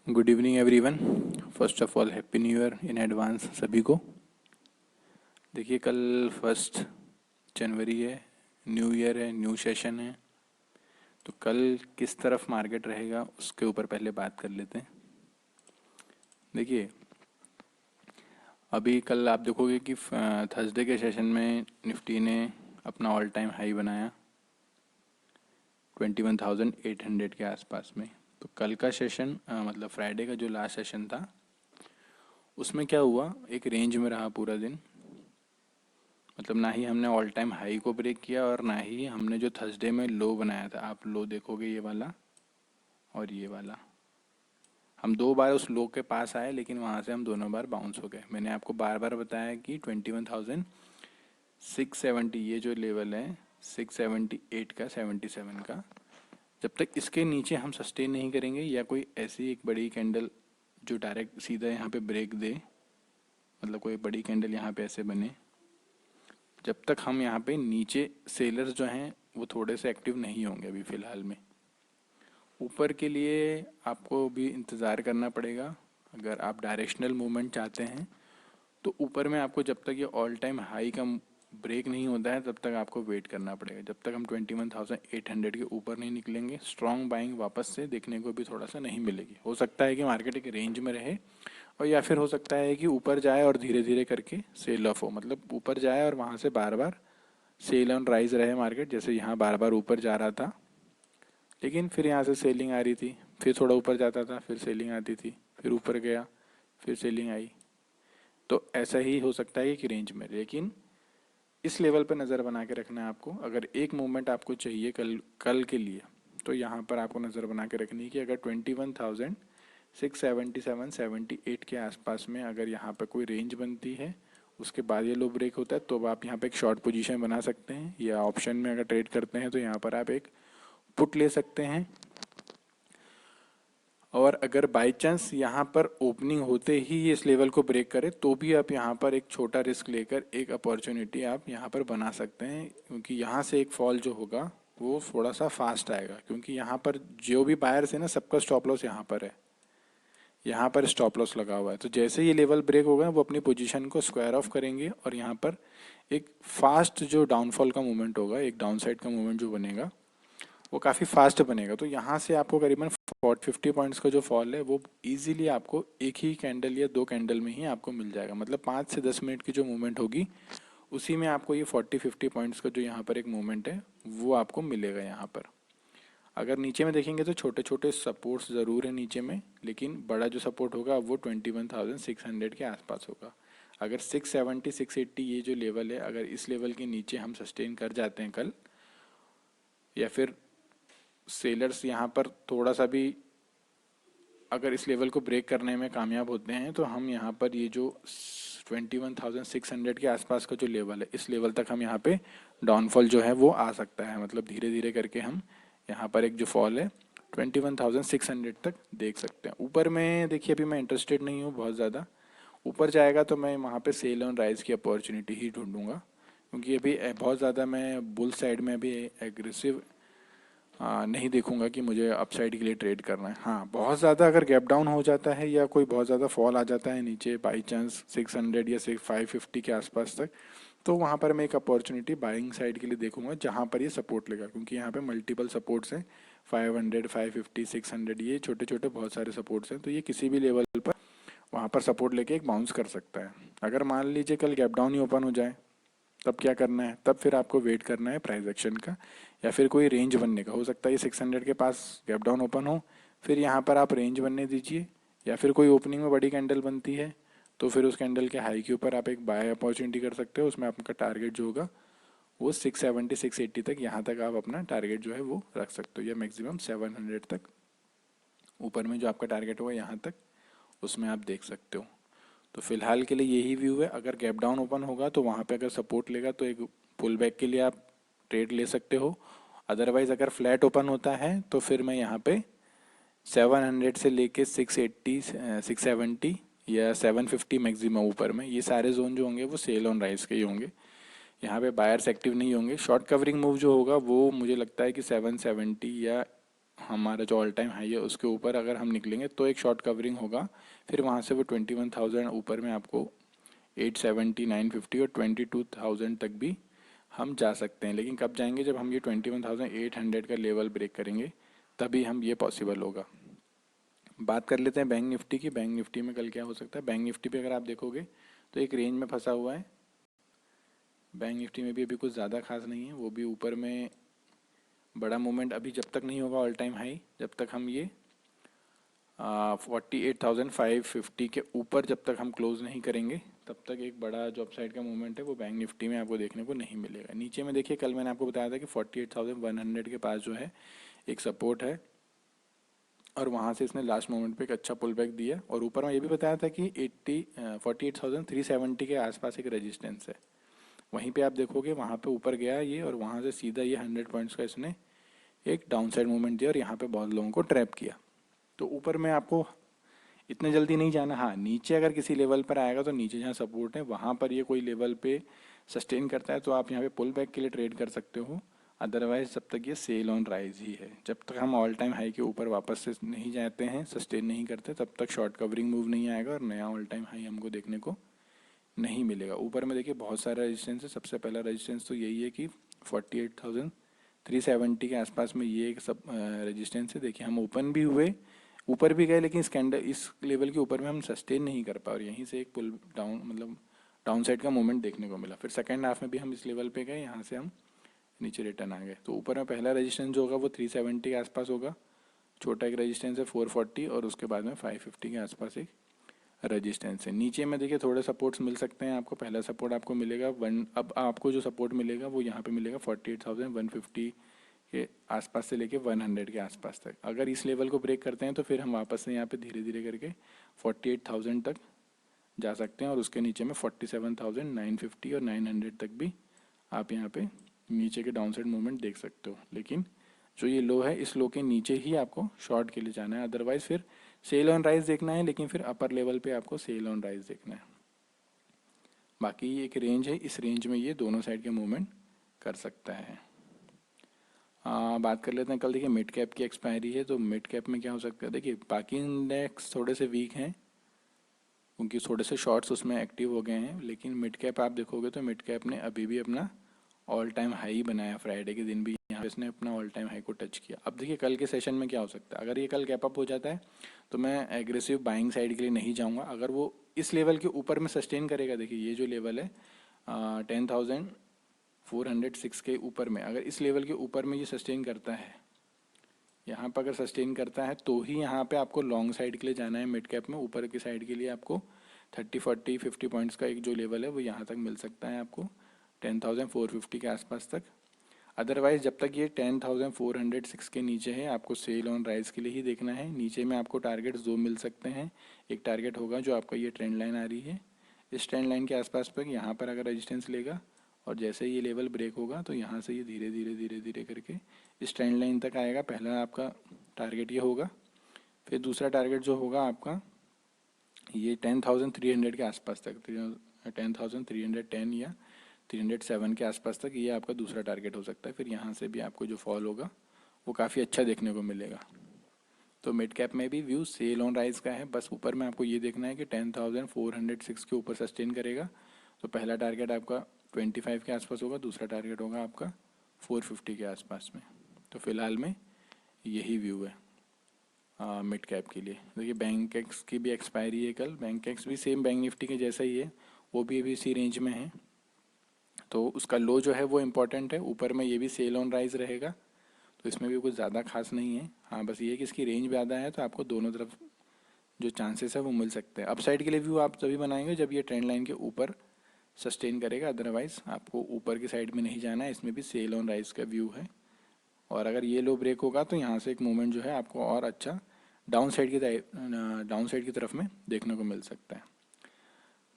Good evening everyone. First of all happy new year in advance सभी को। देखिए कल 1 जनवरी है, न्यू ईयर है, न्यू सेशन है। तो कल किस तरफ मार्केट रहेगा उसके ऊपर पहले बात कर लेते हैं। देखिए अभी कल आप देखोगे कि थर्सडे के सेशन में निफ्टी ने अपना ऑल टाइम हाई बनाया 21,800 के आसपास में। तो कल का सेशन मतलब फ्राइडे का जो लास्ट सेशन था उसमें क्या हुआ, एक रेंज में रहा पूरा दिन। मतलब ना ही हमने ऑल टाइम हाई को ब्रेक किया और ना ही हमने जो थर्सडे में लो बनाया था, आप लो देखोगे ये वाला और ये वाला, हम दो बार उस लो के पास आए लेकिन वहाँ से हम दोनों बार बाउंस हो गए। मैंने आपको बार बार बताया कि 21,670 ये जो लेवल है 678 का 77 का, जब तक इसके नीचे हम सस्टेन नहीं करेंगे या कोई ऐसी एक बड़ी कैंडल जो डायरेक्ट सीधा यहाँ पे ब्रेक दे, मतलब कोई बड़ी कैंडल यहाँ पे ऐसे बने, जब तक हम यहाँ पे नीचे सेलर्स जो हैं वो थोड़े से एक्टिव नहीं होंगे अभी फ़िलहाल में। ऊपर के लिए आपको भी इंतज़ार करना पड़ेगा। अगर आप डायरेक्शनल मूवमेंट चाहते हैं तो ऊपर में आपको जब तक ये ऑल टाइम हाई का ब्रेक नहीं होता है तब तक आपको वेट करना पड़ेगा। जब तक हम 21,800 के ऊपर नहीं निकलेंगे स्ट्रॉन्ग बाइंग वापस से देखने को भी थोड़ा सा नहीं मिलेगी। हो सकता है कि मार्केट एक रेंज में रहे और या फिर हो सकता है कि ऊपर जाए और धीरे धीरे करके सेल ऑफ हो, मतलब ऊपर जाए और वहाँ से बार बार सेल ऑन राइज रहे मार्केट। जैसे यहाँ बार बार ऊपर जा रहा था लेकिन फिर यहाँ से सेलिंग आ रही थी, फिर थोड़ा ऊपर जाता था, फिर सेलिंग आती थी, फिर ऊपर गया, फिर सेलिंग आई। तो ऐसा ही हो सकता है कि रेंज में, लेकिन इस लेवल पर नज़र बना के रखना है आपको। अगर एक मूवमेंट आपको चाहिए कल के लिए तो यहाँ पर आपको नज़र बना के रखनी है कि अगर 21,677-78 के आसपास में अगर यहाँ पर कोई रेंज बनती है, उसके बाद ये लो ब्रेक होता है, तो आप यहाँ पे एक शॉर्ट पोजीशन बना सकते हैं। या ऑप्शन में अगर ट्रेड करते हैं तो यहाँ पर आप एक पुट ले सकते हैं। और अगर बाई चांस यहाँ पर ओपनिंग होते ही ये इस लेवल को ब्रेक करे तो भी आप यहाँ पर एक छोटा रिस्क लेकर एक अपॉर्चुनिटी आप यहाँ पर बना सकते हैं, क्योंकि यहाँ से एक फॉल जो होगा वो थोड़ा सा फास्ट आएगा। क्योंकि यहाँ पर जो भी बायर्स है ना, सबका स्टॉप लॉस यहाँ पर है, यहाँ पर स्टॉप लॉस लगा हुआ है। तो जैसे ये लेवल ब्रेक होगा वो अपनी पोजीशन को स्क्वायर ऑफ करेंगे और यहाँ पर एक फास्ट जो डाउनफॉल का मूवमेंट होगा, एक डाउन साइड का मूवमेंट जो बनेगा वो काफ़ी फास्ट बनेगा। तो यहाँ से आपको करीबन 40-50 पॉइंट्स का जो फॉल है वो इजीली आपको एक ही कैंडल या दो कैंडल में ही आपको मिल जाएगा। मतलब 5 से 10 मिनट की जो मूवमेंट होगी उसी में आपको ये 40-50 पॉइंट्स का जो यहाँ पर एक मूवमेंट है वो आपको मिलेगा। यहाँ पर अगर नीचे में देखेंगे तो छोटे छोटे सपोर्ट्स ज़रूर है नीचे में, लेकिन बड़ा जो सपोर्ट होगा वो 21,600 के आसपास होगा। अगर 670-680 ये जो लेवल है, अगर इस लेवल के नीचे हम सस्टेन कर जाते हैं कल, या फिर सेलर्स यहाँ पर थोड़ा सा भी अगर इस लेवल को ब्रेक करने में कामयाब होते हैं, तो हम यहाँ पर ये जो 21,600 के आसपास का जो लेवल है, इस लेवल तक हम यहाँ पे डाउनफॉल जो है वो आ सकता है। मतलब धीरे धीरे करके हम यहाँ पर एक जो फॉल है 21,600 तक देख सकते हैं। ऊपर में देखिए अभी मैं इंटरेस्टेड नहीं हूँ बहुत ज़्यादा, ऊपर जाएगा तो मैं वहाँ पे सेल ऑन राइज की अपॉर्चुनिटी ही ढूंढूंगा, क्योंकि अभी बहुत ज़्यादा मैं बुल साइड में अभी एग्रेसिव नहीं देखूंगा कि मुझे अपसाइड के लिए ट्रेड करना है। हाँ, बहुत ज़्यादा अगर गैप डाउन हो जाता है या कोई बहुत ज़्यादा फॉल आ जाता है नीचे बाई चांस 600 या 550 के आसपास तक, तो वहाँ पर मैं एक अपॉर्चुनिटी बाइंग साइड के लिए देखूंगा जहाँ पर ये सपोर्ट लेगा। क्योंकि यहाँ पे मल्टीपल सपोर्ट्स हैं, 500, 550, 600, ये छोटे छोटे बहुत सारे सपोर्ट्स हैं। तो ये किसी भी लेवल पर वहाँ पर सपोर्ट लेके एक बाउंस कर सकता है। अगर मान लीजिए कल गैप डाउन ही ओपन हो जाए तब क्या करना है, तब फिर आपको वेट करना है प्राइस एक्शन का या फिर कोई रेंज बनने का। हो सकता है ये 600 के पास गैप डाउन ओपन हो, फिर यहाँ पर आप रेंज बनने दीजिए, या फिर कोई ओपनिंग में बड़ी कैंडल बनती है तो फिर उस कैंडल के हाई के ऊपर आप एक बाय अपॉर्चुनिटी कर सकते हो। उसमें आपका टारगेट जो होगा वो 670 680 तक, यहाँ तक आप अपना टारगेट जो है वो रख सकते हो, या मैक्सिमम 700 तक ऊपर में जो आपका टारगेट होगा यहाँ तक, उसमें आप देख सकते हो। तो फिलहाल के लिए यही व्यू है। अगर गैप डाउन ओपन होगा तो वहाँ पे अगर सपोर्ट लेगा तो एक पुल बैक के लिए आप ट्रेड ले सकते हो। अदरवाइज अगर फ्लैट ओपन होता है तो फिर मैं यहाँ पे 700 से लेके 680 670 या 750 मैक्सिमम ऊपर में, ये सारे जोन जो होंगे वो सेल ऑन राइज के ही होंगे। यहाँ पे बायर्स एक्टिव नहीं होंगे। शॉर्ट कवरिंग मूव जो होगा वो मुझे लगता है कि 770 या हमारा जो ऑल टाइम हाई है उसके ऊपर अगर हम निकलेंगे तो एक शॉर्ट कवरिंग होगा, फिर वहाँ से वो 21,000 ऊपर में आपको 870, 950 और 22,000 तक भी हम जा सकते हैं। लेकिन कब जाएंगे? जब हम ये 21,800 का लेवल ब्रेक करेंगे, तभी हम ये पॉसिबल होगा। बात कर लेते हैं बैंक निफ्टी की। बैंक निफ्टी में कल क्या हो सकता है? बैंक निफ्टी पे अगर आप देखोगे तो एक रेंज में फंसा हुआ है। बैंक निफ्टी में भी अभी कुछ ज़्यादा खास नहीं है, वो भी ऊपर में बड़ा मूवमेंट अभी जब तक नहीं होगा ऑल टाइम हाई, जब तक हम ये 48,550 के ऊपर जब तक हम क्लोज नहीं करेंगे, तब तक एक बड़ा जो अपसाइड का मूवमेंट है वो बैंक निफ्टी में आपको देखने को नहीं मिलेगा। नीचे में देखिए, कल मैंने आपको बताया था कि 48,100 के पास जो है एक सपोर्ट है, और वहाँ से इसने लास्ट मोमेंट पे एक अच्छा पुल बैक दिया। और ऊपर में ये भी बताया था कि 48,370 के आसपास एक रेजिस्टेंस है। वहीं पे आप देखोगे वहाँ पे ऊपर गया ये, और वहाँ से सीधा ये 100 पॉइंट्स का इसने एक डाउन साइड मूवमेंट दिया और यहाँ पे बहुत लोगों को ट्रैप किया। तो ऊपर में आपको इतने जल्दी नहीं जाना। हाँ, नीचे अगर किसी लेवल पर आएगा तो नीचे जहाँ सपोर्ट है वहाँ पर ये कोई लेवल पे सस्टेन करता है तो आप यहाँ पे पुल बैक के लिए ट्रेड कर सकते हो। अदरवाइज जब तक ये सेल ऑन राइज ही है, जब तक हम ऑल टाइम हाई के ऊपर वापस से नहीं जाते हैं, सस्टेन नहीं करते, तब तक शॉर्ट कवरिंग मूव नहीं आएगा और नया ऑल टाइम हाई हमको देखने को नहीं मिलेगा। ऊपर में देखिए बहुत सारा रेजिस्टेंस है। सबसे पहला रेजिस्टेंस तो यही है कि 48,370 के आसपास में ये एक सब रेजिस्टेंस है। देखिए हम ओपन भी हुए, ऊपर भी गए, लेकिन इस कैंडल इस लेवल के ऊपर में हम सस्टेन नहीं कर पाए और यहीं से एक पुल डाउन मतलब डाउन साइड का मूवमेंट देखने को मिला। फिर सेकंड हाफ में भी हम इस लेवल पे गए, यहाँ से हम नीचे रिटर्न आ गए। तो ऊपर में पहला रेजिस्टेंस जो होगा वो 370 के आसपास होगा, छोटा एक रेजिस्टेंस है 440, और उसके बाद में 550 के आसपास एक रेजिस्टेंस है। नीचे में देखिए थोड़े सपोर्ट्स मिल सकते हैं आपको। पहला सपोर्ट आपको मिलेगा अब आपको जो सपोर्ट मिलेगा वो यहाँ पे मिलेगा 48,150 के आसपास से लेके 100 के आसपास तक। अगर इस लेवल को ब्रेक करते हैं तो फिर हम वापस से यहाँ पे धीरे धीरे करके 48,000 तक जा सकते हैं, और उसके नीचे में 47,950 और 900 तक भी आप यहाँ पे नीचे के डाउन साइड मूवमेंट देख सकते हो। लेकिन जो ये लो है, इस लो के नीचे ही आपको शॉर्ट के लिए जाना है, अदरवाइज फिर सेल ऑन राइज देखना है, लेकिन फिर अपर लेवल पे आपको सेल ऑन राइज देखना है। बाकी एक रेंज है, इस रेंज में ये दोनों साइड के मूवमेंट कर सकता है। बात कर लेते हैं कल। देखिए मिड कैप की एक्सपायरी है, तो मिड कैप में क्या हो सकता है? देखिए बाकी इंडेक्स थोड़े से वीक हैं क्योंकि थोड़े से शॉर्ट्स उसमें एक्टिव हो गए हैं, लेकिन मिड कैप आप देखोगे तो मिड कैप ने अभी भी अपना ऑल टाइम हाई बनाया। फ्राइडे के दिन भी यहाँ पे इसने अपना ऑल टाइम हाई को टच किया। अब देखिए कल के सेशन में क्या हो सकता है। अगर ये कल गैप अप हो जाता है तो मैं एग्रेसिव बाइंग साइड के लिए नहीं जाऊँगा। अगर वो इस लेवल के ऊपर में सस्टेन करेगा, देखिए ये जो लेवल है 10,406 के ऊपर में, अगर इस लेवल के ऊपर में ये सस्टेन करता है, यहाँ पर अगर सस्टेन करता है तो ही यहाँ पे आपको लॉन्ग साइड के लिए जाना है। मिड कैप में ऊपर की साइड के लिए आपको 30, 40, 50 पॉइंट्स का एक जो लेवल है वो यहाँ तक मिल सकता है आपको 10,450 के आसपास तक। अदरवाइज जब तक ये 10,406 के नीचे है, आपको सेल ऑन राइज के लिए ही देखना है। नीचे में आपको टारगेट्स दो मिल सकते हैं। एक टारगेट होगा जो आपका ये ट्रेंड लाइन आ रही है, इस ट्रेंड लाइन के आसपास पर यहाँ पर अगर रेजिस्टेंस लेगा और जैसे ही ये लेवल ब्रेक होगा तो यहाँ से ये धीरे धीरे धीरे धीरे करके इस ट्रेंड लाइन तक आएगा। पहला आपका टारगेट ये होगा, फिर दूसरा टारगेट जो होगा आपका ये 10,300 के आसपास तक, 10,310 या 307 के आसपास तक ये आपका दूसरा टारगेट हो सकता है। फिर यहाँ से भी आपको जो फॉल होगा वो काफ़ी अच्छा देखने को मिलेगा। तो मिड कैप में भी व्यू सेल ऑन राइज का है, बस ऊपर में आपको ये देखना है कि 10,406 के ऊपर सस्टेन करेगा तो पहला टारगेट आपका 25 के आसपास होगा, दूसरा टारगेट होगा आपका 450 के आसपास में। तो फिलहाल में यही व्यू है मिड कैप के लिए। देखिए बैंक एक्स की भी एक्सपायरी है कल। बैंक एक्स भी सेम बैंक निफ्टी के जैसा ही है, वो भी अभी इसी रेंज में है, तो उसका लो जो है वो इम्पोर्टेंट है। ऊपर में ये भी सेल ऑन राइज रहेगा, तो इसमें भी कुछ ज़्यादा खास नहीं है। हाँ बस ये है कि इसकी रेंज ज़्यादा है, तो आपको दोनों तरफ जो चांसेस है वो मिल सकते हैं। अपसाइड के लिए व्यू आप तभी बनाएंगे जब ये ट्रेंड लाइन के ऊपर सस्टेन करेगा, अदरवाइज आपको ऊपर की साइड में नहीं जाना है। इसमें भी सेल ऑन राइज का व्यू है, और अगर ये लो ब्रेक होगा तो यहाँ से एक मूवमेंट जो है आपको और अच्छा डाउन साइड की तरफ में देखने को मिल सकता है।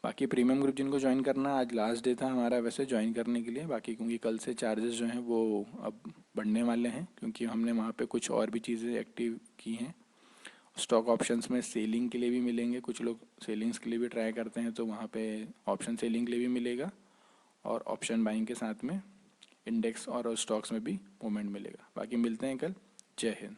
बाकी प्रीमियम ग्रुप जिनको ज्वाइन करना, आज लास्ट डे था हमारा वैसे ज्वाइन करने के लिए। बाकी क्योंकि कल से चार्जेस जो हैं वो अब बढ़ने वाले हैं, क्योंकि हमने वहाँ पे कुछ और भी चीज़ें एक्टिव की हैं। स्टॉक ऑप्शंस में सेलिंग के लिए भी मिलेंगे, कुछ लोग सेलिंग्स के लिए भी ट्राई करते हैं तो वहाँ पे ऑप्शन सेलिंग के लिए भी मिलेगा, और ऑप्शन बाइंग के साथ में इंडेक्स और स्टॉक्स में भी मूवमेंट मिलेगा। बाकी मिलते हैं कल। जय हिंद।